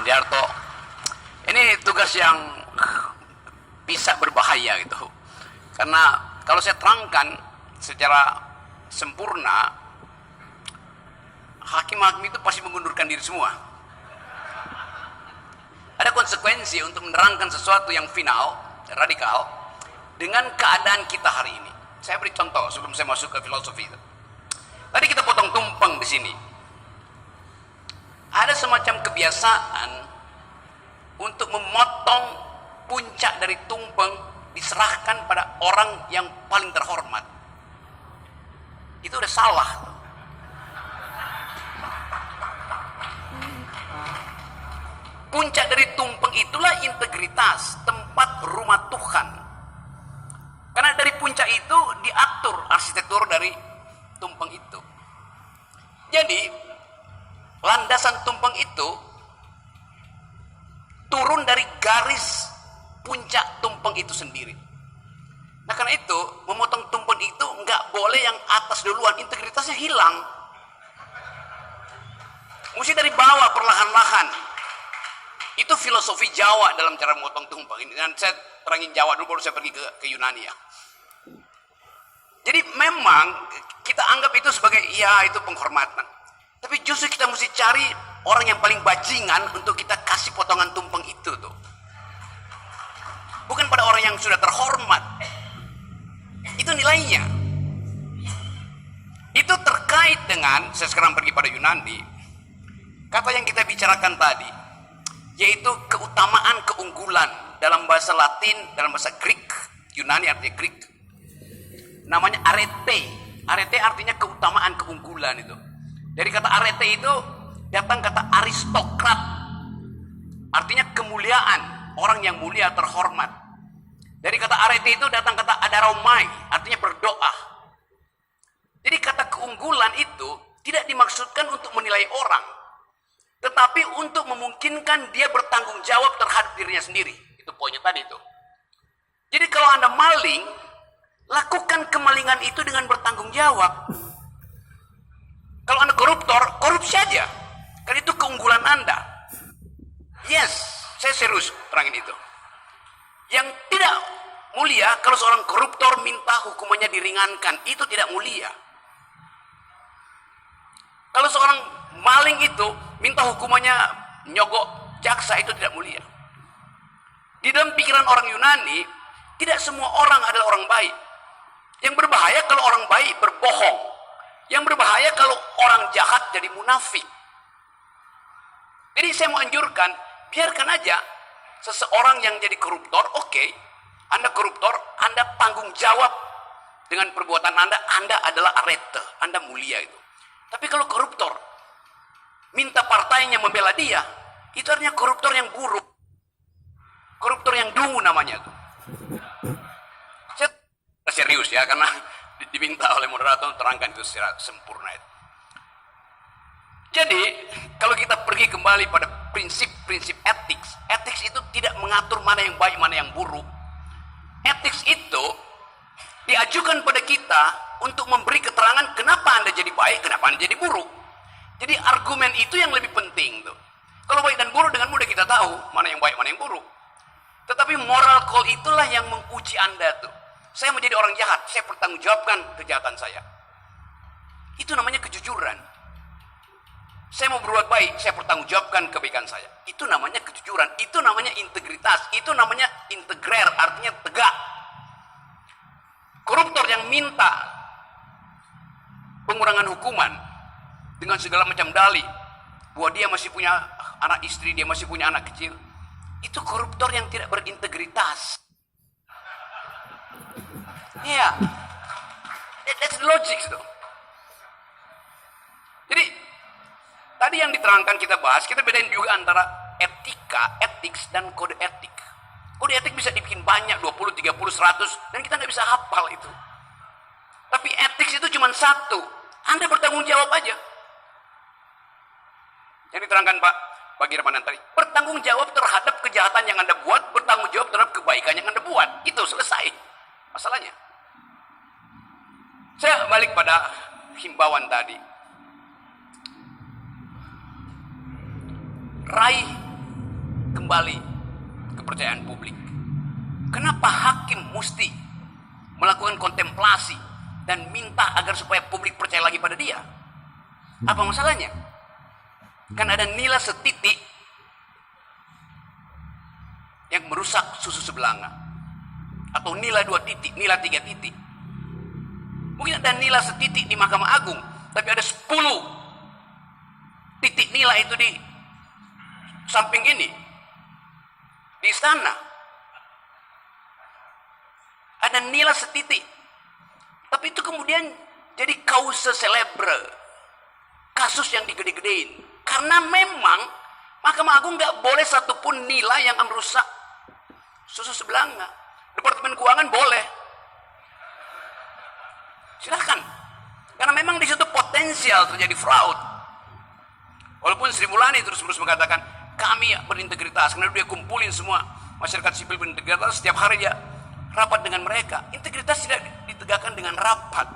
Sudiarto. Ini tugas yang bisa berbahaya gitu. Karena kalau saya terangkan secara sempurna, hakim-hakim itu pasti mengundurkan diri semua. Ada konsekuensi untuk menerangkan sesuatu yang final, radikal, dengan keadaan kita hari ini. Saya beri contoh sebelum saya masuk ke filosofi itu. Tadi kita potong tumpeng di sini. Ada semacam kebiasaan untuk memotong puncak dari tumpeng diserahkan pada orang yang paling terhormat. Itu udah salah. Puncak dari tumpeng itulah integritas, tempat rumah Tuhan. Karena dari puncak itu diatur arsitektur dari tumpeng itu. Jadi landasan tumpeng itu turun dari garis puncak tumpeng itu sendiri. Nah karena itu memotong tumpeng itu nggak boleh yang atas duluan, integritasnya hilang. Mesti dari bawah perlahan-lahan. Itu filosofi Jawa dalam cara memotong tumpeng ini. Dan saya terangin Jawa dulu baru saya pergi ke Yunani ya. Jadi memang kita anggap itu sebagai ya itu penghormatan. Tapi justru kita mesti cari orang yang paling bajingan untuk kita kasih potongan tumpeng itu tuh. Bukan pada orang yang sudah terhormat. Itu nilainya. Itu terkait dengan, saya sekarang pergi pada Yunani, kata yang kita bicarakan tadi, yaitu keutamaan, keunggulan. Dalam bahasa Latin, dalam bahasa Greek, Yunani artinya Greek, namanya arete. Arete artinya keutamaan, keunggulan itu. Dari kata arete itu datang kata aristokrat, artinya kemuliaan, orang yang mulia, terhormat. Dari kata arete itu datang kata adaromai, artinya berdoa. Jadi kata keunggulan itu tidak dimaksudkan untuk menilai orang, tetapi untuk memungkinkan dia bertanggung jawab terhadap dirinya sendiri. Itu poinnya tadi itu. Jadi kalau Anda maling, lakukan kemalingan itu dengan bertanggung jawab. Kalau Anda koruptor, korupsi saja. Karena itu keunggulan Anda. Yes, saya serius terangin itu. Yang tidak mulia, kalau seorang koruptor minta hukumannya diringankan, itu tidak mulia. Kalau seorang maling itu minta hukumannya nyogok jaksa, itu tidak mulia. Di dalam pikiran orang Yunani, tidak semua orang adalah orang baik. Yang berbahaya kalau orang baik berbohong. Yang berbahaya kalau orang jahat jadi munafik. Jadi saya mau anjurkan, biarkan aja seseorang yang jadi koruptor, oke, Anda koruptor, Anda tanggung jawab dengan perbuatan Anda adalah arete, Anda mulia itu. Tapi kalau koruptor minta partainya membela dia, itu artinya koruptor yang buruk. Koruptor yang dungu namanya itu. Saya serius ya, karena diminta oleh moderator terangkan itu secara sempurna itu. Jadi kalau kita pergi kembali pada prinsip-prinsip etik itu tidak mengatur mana yang baik, mana yang buruk. Etik itu diajukan pada kita untuk memberi keterangan kenapa Anda jadi baik, kenapa Anda jadi buruk. Jadi argumen itu yang lebih penting tuh. Kalau baik dan buruk dengan mudah kita tahu mana yang baik, mana yang buruk. Tetapi moral call itulah yang menguji Anda tuh. Saya menjadi orang jahat, saya pertanggungjawabkan kejahatan saya. Itu namanya kejujuran. Saya mau berbuat baik, saya pertanggungjawabkan kebaikan saya. Itu namanya kejujuran, itu namanya integritas, itu namanya integrer, artinya tegak. Koruptor yang minta pengurangan hukuman dengan segala macam dalih bahwa dia masih punya anak istri, dia masih punya anak kecil, itu koruptor yang tidak berintegritas. Ya, that's the logic itu. Jadi tadi yang diterangkan kita bahas, kita bedain juga antara etika, etik dan kode etik. Kode etik bisa dibikin banyak, 20, 30, 100, dan kita nggak bisa hafal itu. Tapi etik itu cuma satu, Anda bertanggung jawab aja. Yang diterangkan Pak Bagirmanan tadi, bertanggung jawab terhadap kejahatan yang Anda buat, bertanggung jawab terhadap kebaikan yang Anda buat. Itu selesai masalahnya. Saya balik pada himbauan tadi. Raih kembali kepercayaan publik. Kenapa hakim mesti melakukan kontemplasi dan minta agar supaya publik percaya lagi pada dia? Apa masalahnya? Kan ada nilai setitik yang merusak susu sebelanga, atau nilai 2 titik, nilai 3 titik. Mungkin ada nilai setitik di Mahkamah Agung, tapi ada 10 titik nilai itu di samping ini, di istana. Ada nilai setitik, tapi itu kemudian jadi causa celebre, kasus yang digede-gedein. Karena memang Mahkamah Agung nggak boleh satupun nilai yang merusak susu sebelanga. Departemen Keuangan boleh, silahkan, karena memang di situ potensial terjadi fraud. Walaupun Sri Mulyani terus-menerus mengatakan kami berintegritas, karena dia kumpulin semua masyarakat sipil berintegritas, setiap hari dia rapat dengan mereka. Integritas tidak ditegakkan dengan rapat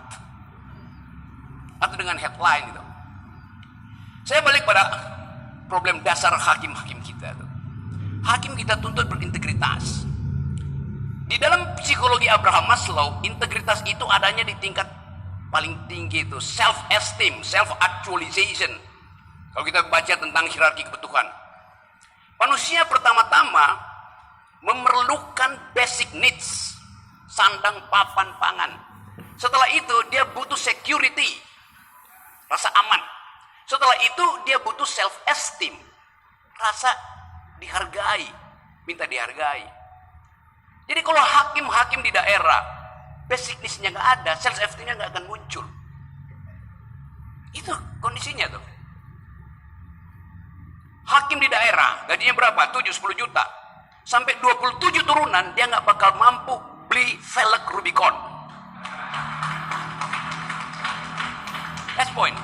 atau dengan headline itu. Saya balik pada problem dasar hakim-hakim kita. Hakim kita tuntut berintegritas. Di dalam psikologi Abraham Maslow, integritas itu adanya di tingkat paling tinggi, itu self-esteem, self-actualization. Kalau kita baca tentang hierarki kebutuhan, manusia pertama-tama memerlukan basic needs, sandang, papan, pangan. Setelah itu dia butuh security, rasa aman. Setelah itu dia butuh self-esteem, rasa dihargai, minta dihargai. Jadi kalau hakim-hakim di daerah basic needs-nya nggak ada, self-esteem-nya nggak akan muncul. Itu kondisinya tuh. Hakim di daerah gajinya berapa? 7-10 juta. Sampai 27 turunan dia nggak bakal mampu beli velg Rubicon. That's point.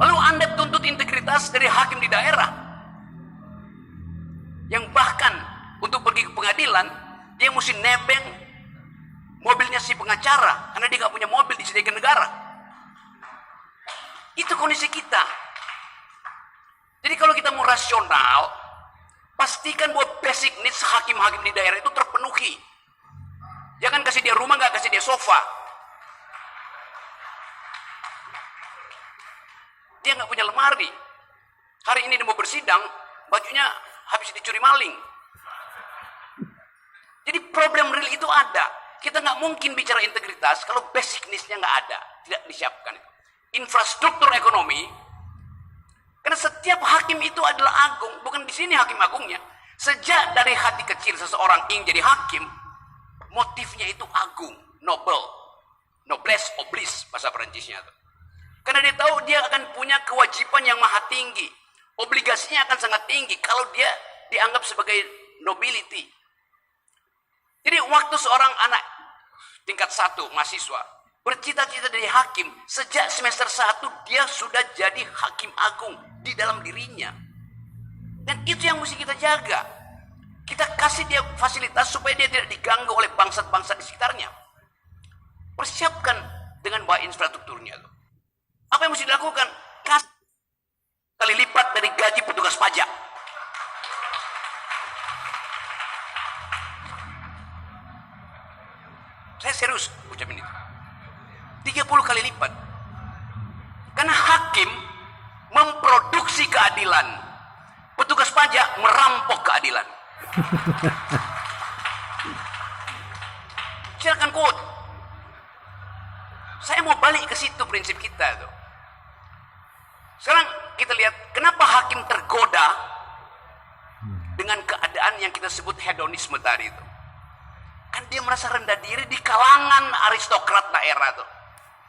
Lalu Anda tuntut integritas dari hakim di daerah, yang bahkan untuk pergi ke pengadilan dia mesti nebeng mobilnya si pengacara karena dia nggak punya mobil disediakan negara. Itu kondisi kita. Jadi kalau kita mau rasional, pastikan bahwa basic needs hakim-hakim di daerah itu terpenuhi. Jangan kasih dia rumah, nggak kasih dia sofa. Dia nggak punya lemari. Hari ini dia mau bersidang, bajunya habis dicuri maling. Jadi problem real itu ada. Kita nggak mungkin bicara integritas kalau basic needs-nya nggak ada, tidak disiapkan. Infrastruktur ekonomi, karena setiap hakim itu adalah agung, bukan di sini hakim agungnya. Sejak dari hati kecil seseorang ingin jadi hakim, motifnya itu agung, noble, noblesse oblige bahasa Perancisnya itu. Karena dia tahu dia akan punya kewajiban yang maha tinggi, obligasinya akan sangat tinggi kalau dia dianggap sebagai nobility. Jadi waktu seorang anak tingkat 1 mahasiswa bercita-cita dari hakim, sejak semester 1 dia sudah jadi hakim agung di dalam dirinya. Dan itu yang mesti kita jaga. Kita kasih dia fasilitas supaya dia tidak diganggu oleh bangsat-bangsat di sekitarnya. Persiapkan dengan baik infrastrukturnya. Apa yang mesti dilakukan? Kasih kali lipat dari gaji petugas pajak. Saya serius ucapin itu. 30 kali lipat. Karena hakim memproduksi keadilan, petugas pajak merampok keadilan. Silakan quote. Saya mau balik ke situ prinsip kita tuh. Sekarang kita lihat kenapa hakim tergoda dengan keadaan yang kita sebut hedonisme tadi itu. Kan dia merasa rendah diri di kalangan aristokrat daerah tuh.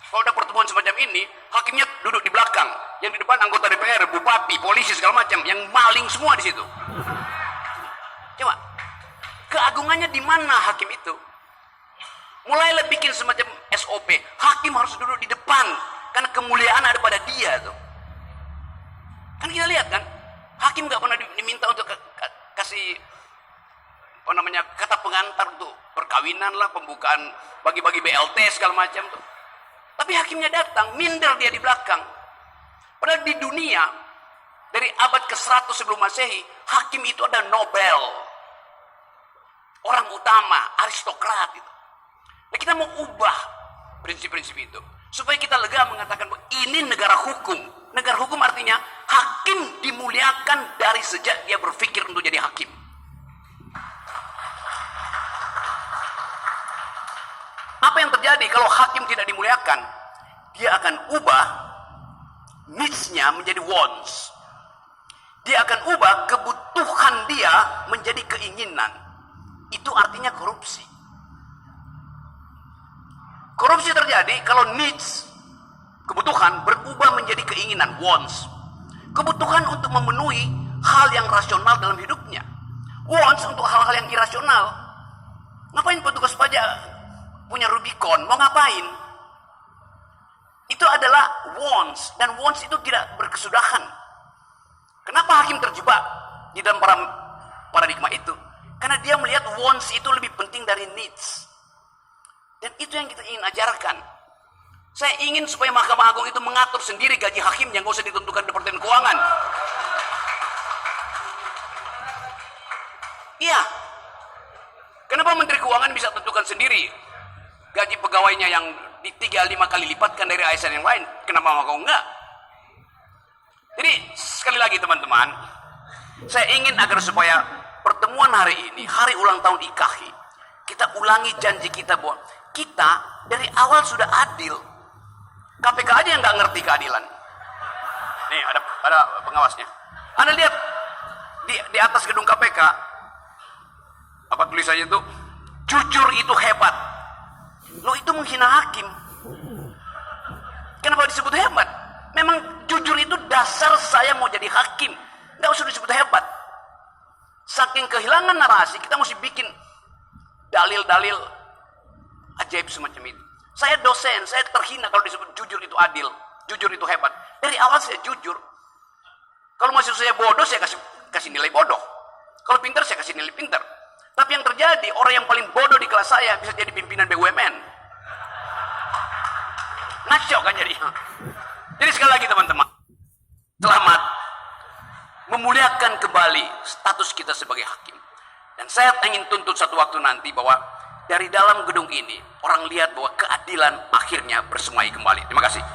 Kalau ada pertemuan semacam ini, hakimnya duduk di belakang, yang di depan anggota DPR, bupati, polisi segala macam, yang maling semua di situ. Coba, keagungannya di mana hakim itu? Mulailah bikin semacam SOP, hakim harus duduk di depan, karena kemuliaan ada pada dia tuh. Kan kita lihat kan, hakim nggak pernah diminta untuk kasih kata pengantar untuk perkawinan lah, pembukaan bagi-bagi BLT segala macam tuh. Tapi hakimnya datang, minder dia di belakang. Padahal di dunia, dari Dari abad ke-100 sebelum Masehi, hakim itu ada Nobel. Orang utama, aristokrat itu. Nah, kita mau ubah prinsip-prinsip itu. Supaya kita lega mengatakan bahwa ini negara hukum. Negara hukum artinya hakim dimuliakan dari sejak dia berpikir untuk jadi hakim. Apa yang terjadi kalau hakim tidak dimuliakan? Dia akan ubah needs-nya menjadi wants. Dia akan ubah kebutuhan dia menjadi keinginan. Itu artinya korupsi. Korupsi terjadi kalau needs, kebutuhan berubah menjadi keinginan, wants. Kebutuhan untuk memenuhi hal yang rasional dalam hidupnya. Wants untuk hal-hal yang irasional. Ngapain petugas pajak punya Rubicon? Mau ngapain? Itu adalah wants. Dan wants itu tidak berkesudahan. Kenapa hakim terjebak di dalam paradigma itu? Karena dia melihat wants itu lebih penting dari needs. Dan itu yang kita ingin ajarkan. Saya ingin supaya Mahkamah Agung itu mengatur sendiri gaji hakimnya, nggak usah ditentukan Departemen Keuangan. Iya. Kenapa Menteri Keuangan bisa tentukan sendiri gaji pegawainya yang di 3-5 kali lipatkan dari ASN yang lain? Kenapa Mahkamah Agung enggak? Jadi sekali lagi teman-teman, saya ingin agar supaya pertemuan hari ini, hari ulang tahun IKAHI, kita ulangi janji kita bahwa kita dari awal sudah adil. KPK aja yang nggak ngerti keadilan. Nih ada pengawasnya. Anda lihat di atas gedung KPK apa tulisannya itu? Jujur itu hebat. Lo itu menghina hakim. Kenapa disebut hebat? Memang jujur itu dasar saya mau jadi hakim. Nggak usah disebut hebat. Saking kehilangan narasi, kita mesti bikin dalil-dalil ajaib semacam itu. Saya dosen, saya terhina kalau disebut jujur itu adil, jujur itu hebat. Dari awal saya jujur. Kalau masih saya bodoh, saya kasih nilai bodoh. Kalau pintar, saya kasih nilai pintar. Tapi yang terjadi, orang yang paling bodoh di kelas saya bisa jadi pimpinan BUMN. Ngaco kan jadi. Jadi sekali lagi teman-teman, selamat memuliakan kembali status kita sebagai hakim. Dan saya ingin tuntut satu waktu nanti bahwa dari dalam gedung ini, orang lihat bahwa keadilan akhirnya bersemai kembali. Terima kasih.